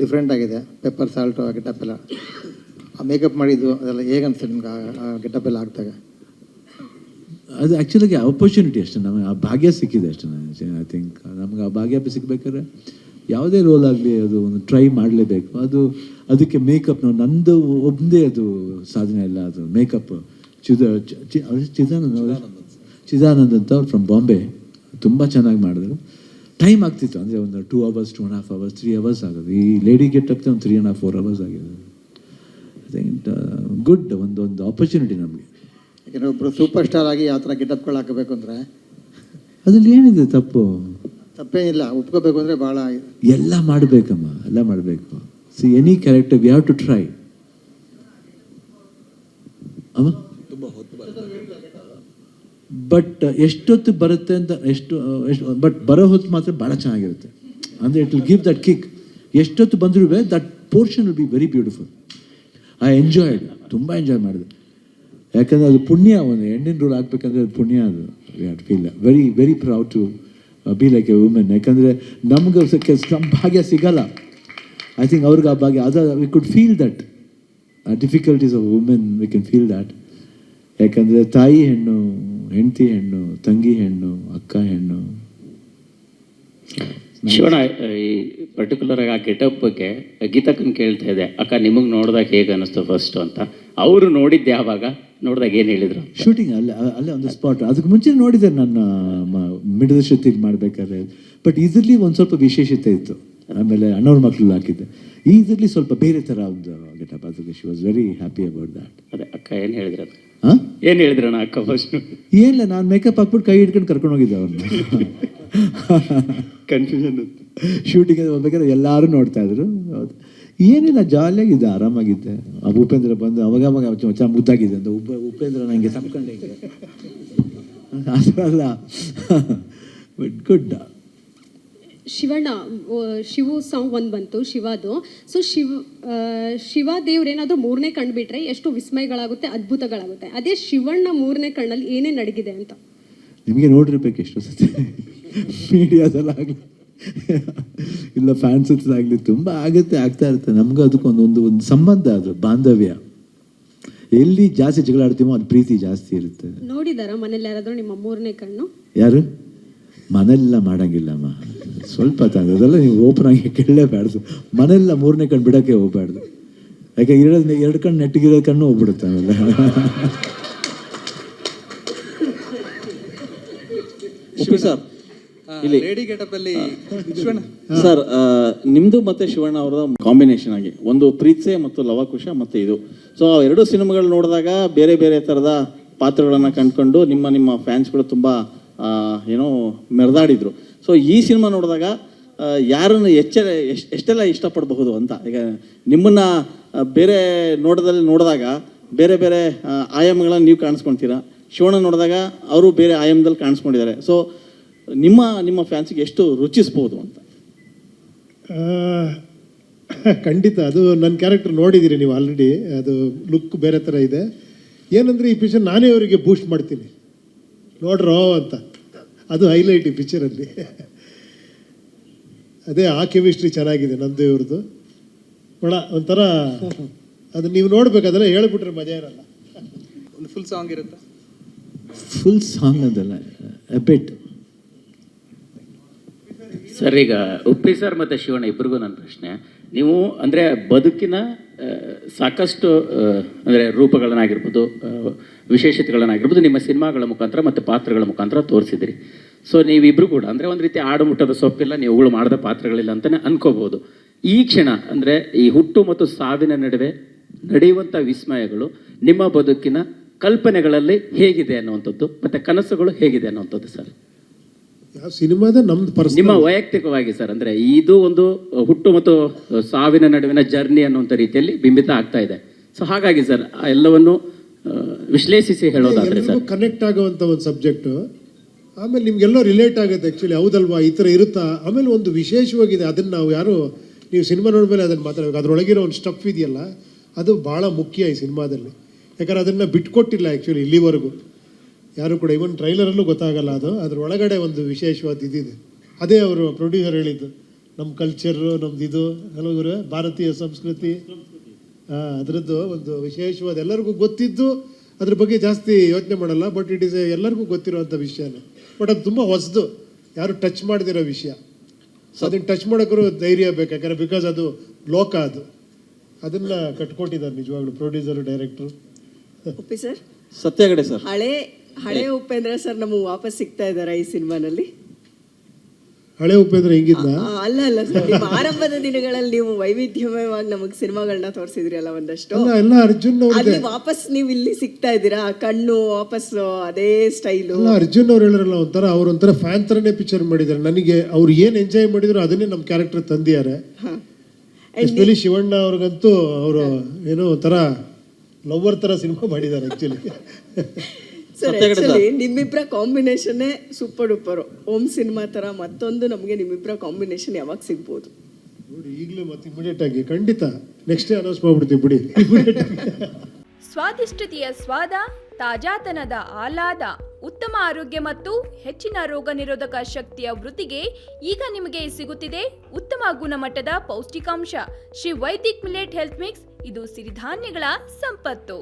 Different ಆಗಿದೆ. Pepper salt ಆ getup ಎಲ್ಲ, ಆ ಮೇಕಪ್ ಮಾಡಿದ್ದು ಅದೆಲ್ಲ ಹೇಗೆ ಅನಿಸ್ತದೆ ನಿಮ್ಗೆ? ಆ ಗೆಟಪ್ ಎಲ್ಲ ಆಗ್ತಾಗ ಅದು ಆ್ಯಕ್ಚುಲಾಗಿ ಆಪರ್ಚುನಿಟಿ ಅಷ್ಟೇ, ನಮಗೆ ಆ ಭಾಗ್ಯ ಸಿಕ್ಕಿದೆ ಅಷ್ಟೇ. ಐ ಥಿಂಕ್ ನಮ್ಗೆ ಆ ಭಾಗ್ಯ ಸಿಗ್ಬೇಕಾದ್ರೆ ಯಾವುದೇ ರೋಲ್ ಆಗಲಿ ಅದು ಒಂದು ಟ್ರೈ ಮಾಡಲೇಬೇಕು. ಅದಕ್ಕೆ ಮೇಕಪ್ ನಂದು ಒಬ್ಬಂದೇ ಅದು ಸಾಧನೆ ಇಲ್ಲ. ಅದು ಮೇಕಪ್ ಚಿದಾನಂದ್ ಅಂತ ಅವ್ರು ಫ್ರಮ್ ಬಾಂಬೆ ತುಂಬ ಚೆನ್ನಾಗಿ ಮಾಡಿದ್ರು. ಟೈಮ್ ಆಗ್ತಿತ್ತು, ಅಂದರೆ ಒಂದು 2 hours 2.5 hours 3 hours ಆಗೋದು. ಈ ಲೇಡಿ ಗೆಟಪ್ ಒಂದು 3.5 4 hours ಆಗಿದೆ. ಐ ಥಿಂಕ್ ಗುಡ್ ಒಂದು ಆಪರ್ಚುನಿಟಿ ನಮಗೆ. ಯಾಕೆಂದರೆ ಒಬ್ಬರು ಸೂಪರ್ ಸ್ಟಾರ್ ಆಗಿ ಯಾವ ಥರ ಗೆಟಪ್ಗಳು ಹಾಕಬೇಕು ಅಂದರೆ ಅದ್ರಲ್ಲಿ ಏನಿದೆ ತಪ್ಪೇನಿಲ್ಲ, ಒಪ್ಕೋಬೇಕು ಅಂದರೆ ಭಾಳ ಎಲ್ಲ ಮಾಡಬೇಕಮ್ಮ, ಎಲ್ಲ ಮಾಡಬೇಕು. See any character we have to try. ಅಮ್ಮ ಬಟ್ ಎಷ್ಟೊತ್ತು ಬರುತ್ತೆ ಅಂತ ಬಟ್ ಬರೋ ಹೊತ್ತು ಮಾತ್ರ ಭಾಳ ಚೆನ್ನಾಗಿರುತ್ತೆ. ಅಂದರೆ it will give that kick. ಎಷ್ಟೊತ್ತು ಬಂದರೂ that portion will be very beautiful. I enjoyed, ತುಂಬ ಎಂಜಾಯ್ ಮಾಡಿದೆ. ಯಾಕಂದರೆ ಅದು ಪುಣ್ಯ, ಒಂದು ಹೆಣ್ಣಿನ ರೋಲ್ ಹಾಕ್ಬೇಕಂದ್ರೆ ಅದು ಪುಣ್ಯ. ಅದು we have to feel very very proud to be like a women. ಯಾಕಂದರೆ ನಮ್ಗೆ ನಮ್ಮ ಭಾಗ್ಯ ಸಿಗಲ್ಲ. ಐ ಥಿಂಕ್ ಅವ್ರಿಗೆ ಆ ಭಾಗ್ಯ ಅದು we could feel that difficulties of women, we can feel that. ಯಾಕಂದರೆ ತಾಯಿ ಹೆಣ್ಣು, ಹೆಂಡತಿ ಹೆಣ್ಣು, ತಂಗಿ ಹೆಣ್ಣು, ಅಕ್ಕ ಹೆಣ್ಣು. ಶಿವಣ್ಣ, ಈ ಪರ್ಟಿಕ್ಯುಲರ್ ಆಗಿ ಆ ಗೆಟಪ್ ಬಗ್ಗೆ ಗೀತಕ್ಕನ್ ಕೇಳ್ತಾ ಇದೆ, ಅಕ್ಕ ನಿಮಗೆ ನೋಡಿದಾಗ ಹೇಗೆ ಅನ್ನಿಸ್ತು ಫಸ್ಟು ಅಂತ. ಅವರು ನೋಡಿದ್ದೆ ಯಾವಾಗ ನೋಡಿದಾಗ ಏನು ಹೇಳಿದರು? ಶೂಟಿಂಗ್ ಅಲ್ಲೇ ಒಂದು ಸ್ಪಾಟ್. ಅದಕ್ಕೆ ಮುಂಚೆ ನೋಡಿದ್ದೆ ನನ್ನ ಮಿಡದ ಶ್ರುತಿ ಮಾಡಬೇಕಾದ್ರೆ. ಬಟ್ ಇದರಲ್ಲಿ ಒಂದು ಸ್ವಲ್ಪ ವಿಶೇಷತೆ ಇತ್ತು. ಆಮೇಲೆ ಅಣ್ಣವ್ರ ಮಕ್ಕಳು ಹಾಕಿದ್ದೆ. ಇದರಲ್ಲಿ ಸ್ವಲ್ಪ ಬೇರೆ ಥರ ಒಂದು ಗೆಟಪ್. ಅದಕ್ಕೆ she was very happy about that. ಅದೇ ಅಕ್ಕ ಏನು ಹೇಳಿದ್ರು? ಹಾಂ, ಏನು ಹೇಳಿದ್ರಣ್ಣ ಅಕ್ಕ ಫಸ್ಟ್? ಏನಿಲ್ಲ, ನಾನು ಮೇಕಪ್ ಹಾಕ್ಬಿಟ್ಟು ಕೈ ಹಿಡ್ಕೊಂಡು ಕರ್ಕೊಂಡು ಹೋಗಿದ್ದೆ ಅವ್ರನ್ನ. ಕನ್ಫ್ಯೂಷನ್ ಶೂಟಿಂಗ್ ಹೋಗ್ಬೇಕಾದ್ರೆ ಎಲ್ಲರೂ ನೋಡ್ತಾ ಇದ್ರು. ಹೌದು, ಏನಿಲ್ಲ, ಜಾಲಿಯಾಗಿದ್ದೆ, ಆರಾಮಾಗಿದ್ದೆ. ಆ ಉಪೇಂದ್ರ ಬಂದು ಅವಾಗ ಚೆನ್ನಾಗಿ ಮುದ್ದಾಗಿದೆ ಅಂತ ಉಪೇಂದ್ರ ನನಗೆ ತಪ್ಕೊಂಡೆ ಅಲ್ಲ. But good. Shivanna, Shivu song ಒಂದು ಬಂತು ಶಿವಾದು. ಸೊ ಶಿವ ದೇವ್ರೇನಾದರೂ ಮೂರನೇ ಕಣ್ಣು ಬಿಟ್ಟರೆ ಎಷ್ಟು ವಿಸ್ಮಯಗಳಾಗುತ್ತೆ, ಅದ್ಭುತಗಳಾಗುತ್ತೆ. ಅದೇ ಶಿವಣ್ಣ ಮೂರನೇ ಕಣ್ಣಲ್ಲಿ ಏನೇನು ಅಡಗಿದೆ ಅಂತ ನಿಮಗೆ ನೋಡಿರ್ಬೇಕು ಎಷ್ಟೋ ಸತಿ ಮೀಡಿಯಾದಲ್ಲಾಗಲಿ ಇಲ್ಲ ಫ್ಯಾನ್ಸ್ ಆಗಲಿ, ತುಂಬ ಆಗ್ತಾ ಇರುತ್ತೆ. ನಮಗೂ ಅದಕ್ಕೊಂದು ಸಂಬಂಧ, ಅದು ಬಾಂಧವ್ಯ. ಎಲ್ಲಿ ಜಾಸ್ತಿ ಜಗಳ ಆಡ್ತೀವೋ ಅದು ಪ್ರೀತಿ ಜಾಸ್ತಿ ಇರುತ್ತೆ. ನೋಡಿದಾರ ಮನೇಲಿ ಯಾರಾದರೂ ನಿಮ್ಮ ಮೂರನೇ ಕಣ್ಣು? ಯಾರು ಮನೆಯೆಲ್ಲ ಮಾಡಂಗಿಲ್ಲಮ್ಮ, ಸ್ವಲ್ಪ ಅದೆಲ್ಲ ನೀವು ಓಪನ್ ಆಗಿ ಕೇಳಲೇಬಾರ್ದು. ಮನೆಯೆಲ್ಲ ಮೂರನೇ ಕಣ್ಣು ಬಿಡೋಕ್ಕೆ ಹೋಗ್ಬಾರ್ದು. ಯಾಕೆ ಎರಡು ಕಣ್ಣು ನೆಟ್ಟಿಗಿರೋ ಕಣ್ಣು ಹೋಗ್ಬಿಡುತ್ತೆ ಆಮೇಲೆ. ಸರ್, ಇಲ್ಲಿ ಲೇಡಿ ಗೆಟಪ್ ಅಲ್ಲಿ ಸರ್, ನಿಮ್ದು ಮತ್ತೆ ಶಿವಣ್ಣ ಅವರ ಕಾಂಬಿನೇಷನ್ ಆಗಿ ಒಂದು ಪ್ರೀತ್ಸೆ ಮತ್ತು ಲವಕುಶ ಮತ್ತೆ ಇದು. ಸೊ ಎರಡು ಸಿನಿಮಾಗಳು ನೋಡಿದಾಗ ಬೇರೆ ಬೇರೆ ಥರದ ಪಾತ್ರಗಳನ್ನ ಕಂಡ್ಕೊಂಡು ನಿಮ್ಮ ಫ್ಯಾನ್ಸ್ಗಳು ತುಂಬ ಏನೋ ಮೆರೆದಾಡಿದ್ರು. ಸೊ ಈ ಸಿನಿಮಾ ನೋಡಿದಾಗ ಯಾರನ್ನು ಎಷ್ಟೆಲ್ಲ ಇಷ್ಟಪಡಬಹುದು ಅಂತ. ಈಗ ನಿಮ್ಮನ್ನ ಬೇರೆ ನೋಡಿದಾಗ ಬೇರೆ ಬೇರೆ ಆಯಾಮಗಳನ್ನು ನೀವು ಕಾಣಿಸ್ಕೊಳ್ತೀರಾ. ಶಿವಣ್ಣ ನೋಡಿದಾಗ ಅವರು ಬೇರೆ ಆಯಾಮದಲ್ಲಿ ಕಾಣಿಸ್ಕೊಂಡಿದ್ದಾರೆ. ಸೊ ನಿಮ್ಮ ಫ್ಯಾನ್ಸಿಗೆ ಎಷ್ಟು ರುಚಿಸ್ಬೋದು ಅಂತ? ಖಂಡಿತ. ಅದು ನನ್ನ ಕ್ಯಾರೆಕ್ಟರ್ ನೋಡಿದ್ದೀರಿ ನೀವು ಆಲ್ರೆಡಿ. ಅದು ಲುಕ್ ಬೇರೆ ಥರ ಇದೆ. ಏನಂದರೆ ಈ ಪಿಕ್ಚರ್ ನಾನೇ ಅವರಿಗೆ ಬೂಸ್ಟ್ ಮಾಡ್ತೀನಿ, ನೋಡ್ರೋ ಅಂತ. ಅದು ಹೈಲೈಟ್ ಈ ಪಿಕ್ಚರಲ್ಲಿ. ಅದೇ ಆ ಕೆಮಿಸ್ಟ್ರಿ ಚೆನ್ನಾಗಿದೆ ನಮ್ಮದು ಇವ್ರದ್ದು. ನೋಡ ಒಂಥರ ಅದು ನೀವು ನೋಡ್ಬೇಕು. ಅದೆಲ್ಲ ಹೇಳ್ಬಿಟ್ರೆ ಮಜಾ ಇರಲ್ಲ. ಒಂದು ಫುಲ್ ಸಾಂಗ್ ಇರುತ್ತೆ. ಫುಲ್ ಸಾಂಗ್ ಅದಲ್ಲ, ಎಪಿಟ್. ಸರ್, ಈಗ ಉಪ್ಪಿ ಸರ್ ಮತ್ತು ಶಿವಣ್ಣ ಇಬ್ಬರಿಗೂ ನನ್ನ ಪ್ರಶ್ನೆ. ನೀವು ಅಂದರೆ ಬದುಕಿನ ಸಾಕಷ್ಟು ಅಂದರೆ ರೂಪಗಳನ್ನಾಗಿರ್ಬೋದು, ವಿಶೇಷತೆಗಳನ್ನಾಗಿರ್ಬೋದು ನಿಮ್ಮ ಸಿನಿಮಾಗಳ ಮುಖಾಂತರ ಮತ್ತು ಪಾತ್ರಗಳ ಮುಖಾಂತರ ತೋರಿಸಿದ್ರಿ. ಸೊ ನೀವಿಬ್ಬರು ಕೂಡ ಅಂದರೆ ಒಂದು ರೀತಿ ಆಡುಮುಟ್ಟದ ಸೊಪ್ಪಿಲ್ಲ, ನೀವುಗಳು ಮಾಡಿದ ಪಾತ್ರಗಳಿಲ್ಲ ಅಂತಲೇ ಅನ್ಕೋಬೋದು. ಈ ಕ್ಷಣ ಅಂದರೆ ಈ ಹುಟ್ಟು ಮತ್ತು ಸಾವಿನ ನಡುವೆ ನಡೆಯುವಂಥ ವಿಸ್ಮಯಗಳು ನಿಮ್ಮ ಬದುಕಿನ ಕಲ್ಪನೆಗಳಲ್ಲಿ ಹೇಗಿದೆ ಅನ್ನುವಂಥದ್ದು ಮತ್ತು ಕನಸುಗಳು ಹೇಗಿದೆ ಅನ್ನುವಂಥದ್ದು ಸರ್? ಯಾವ ಸಿನಿಮಾದ ನಮ್ದು ನಿಮ್ಮ ವೈಯಕ್ತಿಕವಾಗಿ ಸರ್, ಅಂದರೆ ಇದು ಒಂದು ಹುಟ್ಟು ಮತ್ತು ಸಾವಿನ ನಡುವಿನ ಜರ್ನಿ ಅನ್ನುವಂಥ ರೀತಿಯಲ್ಲಿ ಬಿಂಬಿತ ಆಗ್ತಾ ಇದೆ. ಸೊ ಹಾಗಾಗಿ ಸರ್ ಎಲ್ಲವನ್ನು ವಿಶ್ಲೇಷಿಸಿ ಹೇಳೋದಾದ್ರೆ ಸರ್, ಕನೆಕ್ಟ್ ಆಗುವಂಥ ಒಂದು ಸಬ್ಜೆಕ್ಟು. ಆಮೇಲೆ ನಿಮ್ಗೆಲ್ಲೋ ರಿಲೇಟ್ ಆಗುತ್ತೆ ಆ್ಯಕ್ಚುಲಿ. ಹೌದಲ್ವಾ, ಈ ಥರ ಇರುತ್ತಾ. ಆಮೇಲೆ ಒಂದು ವಿಶೇಷವಾಗಿದೆ, ಅದನ್ನು ನಾವು ಯಾರು ನೀವು ಸಿನಿಮಾ ನೋಡಿದ್ಮೇಲೆ ಅದನ್ನು ಮಾತಾಡಬೇಕು. ಅದರೊಳಗಿರೋ ಒಂದು ಸ್ಟಫ್ ಇದೆಯಲ್ಲ, ಅದು ಭಾಳ ಮುಖ್ಯ ಈ ಸಿನಿಮಾದಲ್ಲಿ. ಯಾಕಂದ್ರೆ ಅದನ್ನು ಬಿಟ್ಕೊಟ್ಟಿಲ್ಲ ಆ್ಯಕ್ಚುಲಿ ಇಲ್ಲಿವರೆಗೂ ಯಾರು ಕೂಡ. ಇವನ್ ಟ್ರೈಲರಲ್ಲೂ ಗೊತ್ತಾಗಲ್ಲ ಅದು. ಅದ್ರ ಒಳಗಡೆ ಒಂದು ವಿಶೇಷವಾದ ಇದಿದೆ. ಅದೇ ಅವರು ಪ್ರೊಡ್ಯೂಸರ್ ಹೇಳಿದ್ದು, ನಮ್ಮ ಕಲ್ಚರು ನಮ್ದು ಇದು ಕೆಲವರು ಭಾರತೀಯ ಸಂಸ್ಕೃತಿ ಅದರದ್ದು ಒಂದು ವಿಶೇಷವಾದ ಎಲ್ಲರಿಗೂ ಗೊತ್ತಿದ್ದು ಅದ್ರ ಬಗ್ಗೆ ಜಾಸ್ತಿ ಯೋಚನೆ ಮಾಡಲ್ಲ. ಬಟ್ ಇಟ್ ಈಸ್ ಎಲ್ಲರಿಗೂ ಗೊತ್ತಿರುವಂಥ ವಿಷಯನೇ. ಬಟ್ ಅದು ತುಂಬ ಹೊಸದು, ಯಾರು ಟಚ್ ಮಾಡದಿರೋ ವಿಷಯ. ಅದನ್ನು ಟಚ್ ಮಾಡೋಕ್ಕೂ ಧೈರ್ಯ ಬೇಕು, ಯಾಕಂದರೆ ಬಿಕಾಸ್ ಅದು ಲೋಕ, ಅದನ್ನು ಕಟ್ಕೊಟ್ಟಿದ್ದಾರೆ ನಿಜವಾಗ್ಲೂ ಪ್ರೊಡ್ಯೂಸರು, ಡೈರೆಕ್ಟ್ರು. ಉಪ್ಪಿ ಸರ್, ಸತ್ಯಗಡೆ ಸರ್, ಹಳೆ ಉಪೇಂದ್ರ ಸರ್ ನಮಗೆ ವಾಪಸ್ ಸಿಗ್ತಾ ಇದ್ದಾರಾ ಈ ಸಿನಿಮಾನಲ್ಲಿ? ಹಳೆ ಉಪೇಂದ್ರ ಹೆಂಗಿದ್ದ? ಅಲ್ಲ ಸರ್, ನಿಮ್ಮ ಆರಂಭದ ದಿನಗಳಲ್ಲಿ ನೀವು ವೈವಿಧ್ಯಮಯವಾಗಿ ನಮಗೆ ಸಿನಿಮಾಗಳನ್ನ ತೋರಿಸಿದ್ರಿ ಅಲ್ಲ ಒಂದಷ್ಟು. ಎಲ್ಲ ಅರ್ಜುನ್ ಅಲ್ಲಿ ವಾಪಸ್ ನೀವು ಇಲ್ಲಿ ಸಿಗ್ತಾ ಇದ್ದೀರಾ, ಕಣ್ಣು ವಾಪಸ್ ಅದೇ ಸ್ಟೈಲು. ಅಲ್ಲ, ಅರ್ಜುನ್ ಅವ್ರು ಹೇಳಿರಲ್ಲ, ಅವ್ರೊಂಥರ ಫ್ಯಾನ್ ಥರನೇ ಪಿಕ್ಚರ್ ಮಾಡಿದ್ದಾರೆ. ನನಗೆ ಅವ್ರು ಏನು ಎಂಜಾಯ್ ಮಾಡಿದ್ರು ಅದನ್ನೇ ನಮ್ಮ ಕ್ಯಾರೆಕ್ಟರ್ ತಂದಿದ್ದಾರೆ. ಎಸ್ಪೆಷಲಿ ಶಿವಣ್ಣ ಅವ್ರಿಗಂತೂ ಅವರು ಏನೋ ಒಂಥರ ಲವ್ವರ್ ಥರ ಸಿನಿಮಾ ಮಾಡಿದ್ದಾರೆ ಆ್ಯಕ್ಚುಲಿ. ಸರ್ ಆ್ಯಕ್ಚುಲಿ ನಿಮ್ಮಿಬ್ಬರ ಕಾಂಬಿನೇಷನ್ನೇ ಸೂಪರ್ ಡೂಪರು. ಓಮ್ ಸಿನಿಮಾ ಥರ ಮತ್ತೊಂದು ನಮಗೆ ನಿಮ್ಮಿಬ್ಬರ ಕಾಂಬಿನೇಷನ್ ಯಾವಾಗ ಸಿಗ್ಬೋದು ನೋಡಿ? ಈಗಲೂ ಮತ್ತೆ ಇಮಿಡಿಯೇಟ್ ಆಗಿ ಖಂಡಿತ ನೆಕ್ಸ್ಟ್ ಡೇ ಅನೌನ್ಸ್ ಮಾಡ್ಬಿಡ್ತೀವಿ ಬಿಡಿ. ಸ್ವಾದಿಷ್ಟತೆಯ ಸ್ವಾದ, ತಾಜಾತನದ ಆಹ್ಲಾದ, ಉತ್ತಮ ಆರೋಗ್ಯ ಮತ್ತು ಹೆಚ್ಚಿನ ರೋಗ ನಿರೋಧಕ ಶಕ್ತಿಯ ವೃದ್ಧಿಗೆ ಈಗ ನಿಮಗೆ ಸಿಗುತ್ತಿದೆ ಉತ್ತಮ ಗುಣಮಟ್ಟದ ಪೌಷ್ಟಿಕಾಂಶ Shri Vaidik millet health mix. ಇದು ಸಿರಿಧಾನ್ಯಗಳ ಸಂಪತ್ತು.